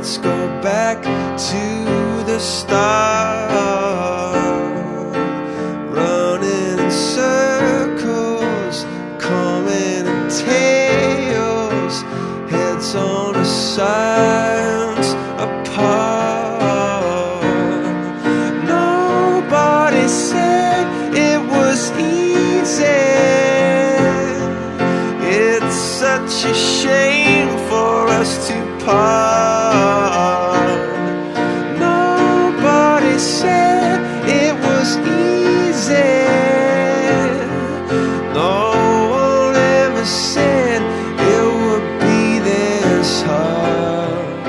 let's go back to the start. Running in circles, coming in tails, heads on the sides apart. Nobody said it was easy. It's such a shame for us to part. Nobody said it was easy. No one ever said it would be this hard.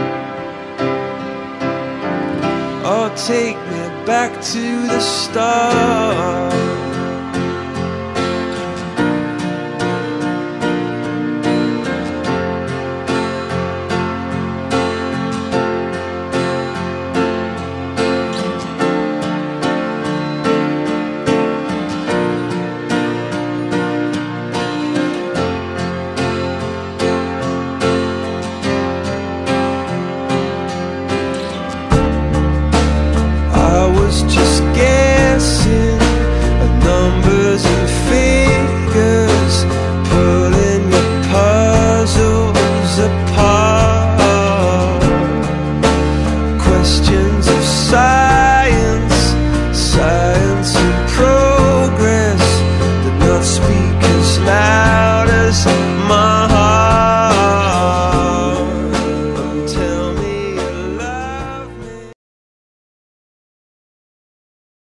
Oh, take me back to the start.